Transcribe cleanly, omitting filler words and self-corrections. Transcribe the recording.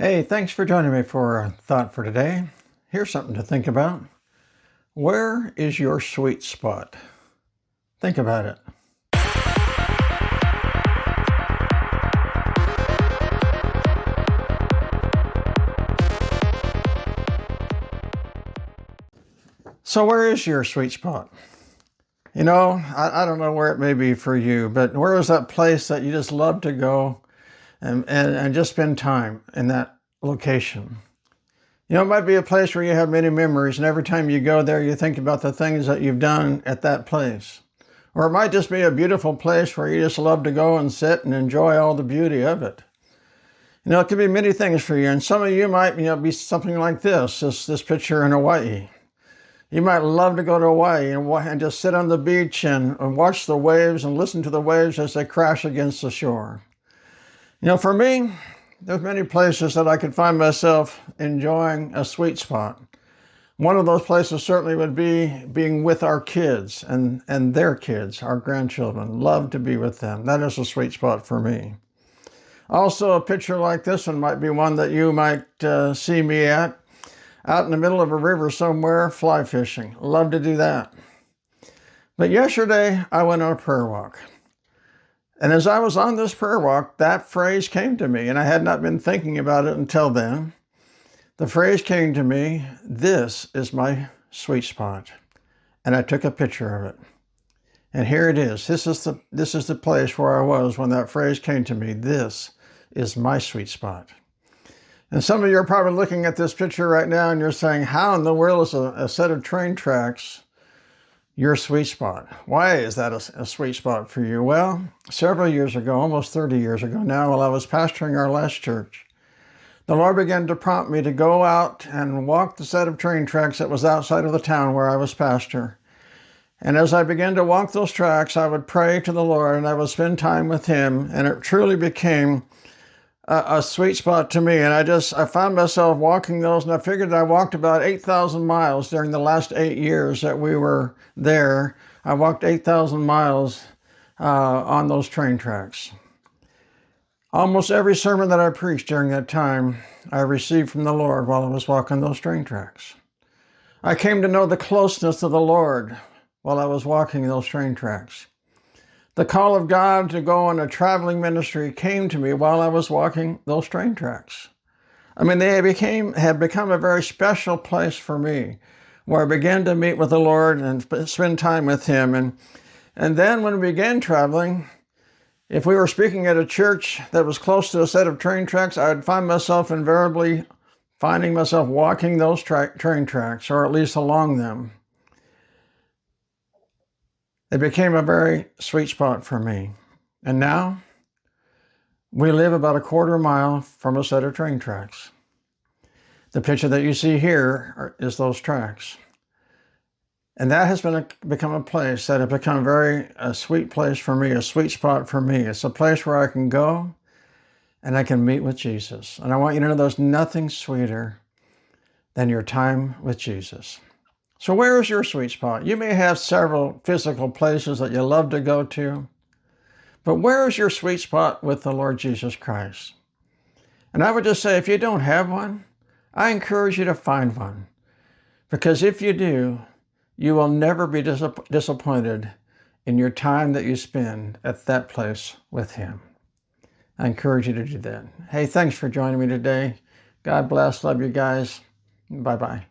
Hey, thanks for joining me for a thought for today. Here's something to think about. Where is your sweet spot? Think about it. So where is your sweet spot? I don't know where it may be for you, but where is that place that you just love to go and just spend time in that location? It might be a place where you have many memories, and every time you go there, you think about the things that you've done at that place. Or it might just be a beautiful place where you just love to go and sit and enjoy all the beauty of it. It could be many things for you, and some of you might, be something like this picture in Hawaii. You might love to go to Hawaii and just sit on the beach and watch the waves and listen to the waves as they crash against the shore. For me, there's many places that I could find myself enjoying a sweet spot. One of those places certainly would be being with our kids and their kids, our grandchildren. Love to be with them. That is a sweet spot for me. Also, a picture like this one might be one that you might see me at, out in the middle of a river somewhere, fly fishing. Love to do that. But yesterday, I went on a prayer walk. And as I was on this prayer walk, that phrase came to me, and I had not been thinking about it until then. The phrase came to me, "This is my sweet spot." And I took a picture of it. And here it is. This is the place where I was when that phrase came to me. This is my sweet spot. And some of you are probably looking at this picture right now and you're saying, how in the world is a set of train tracks your sweet spot? Why is that a sweet spot for you? Well, several years ago, almost 30 years ago now, while I was pastoring our last church, the Lord began to prompt me to go out and walk the set of train tracks that was outside of the town where I was pastor. And as I began to walk those tracks, I would pray to the Lord and I would spend time with Him, and it truly became a sweet spot to me. And I found myself walking those, and I figured I walked about 8,000 miles during the last 8 years that we were there. I walked 8,000 miles on those train tracks. Almost every sermon that I preached during that time, I received from the Lord while I was walking those train tracks. I came to know the closeness of the Lord while I was walking those train tracks. The call of God to go on a traveling ministry came to me while I was walking those train tracks. They had become a very special place for me, where I began to meet with the Lord and spend time with Him. And then when we began traveling, if we were speaking at a church that was close to a set of train tracks, I would find myself invariably finding myself walking those train tracks, or at least along them. It became a very sweet spot for me. And now, we live about a quarter mile from a set of train tracks. The picture that you see here is those tracks. And that has become a place that has become a sweet place for me, a sweet spot for me. It's a place where I can go and I can meet with Jesus. And I want you to know there's nothing sweeter than your time with Jesus. So where is your sweet spot? You may have several physical places that you love to go to, but where is your sweet spot with the Lord Jesus Christ? And I would just say, if you don't have one, I encourage you to find one. Because if you do, you will never be disappointed in your time that you spend at that place with Him. I encourage you to do that. Hey, thanks for joining me today. God bless. Love you guys. Bye-bye.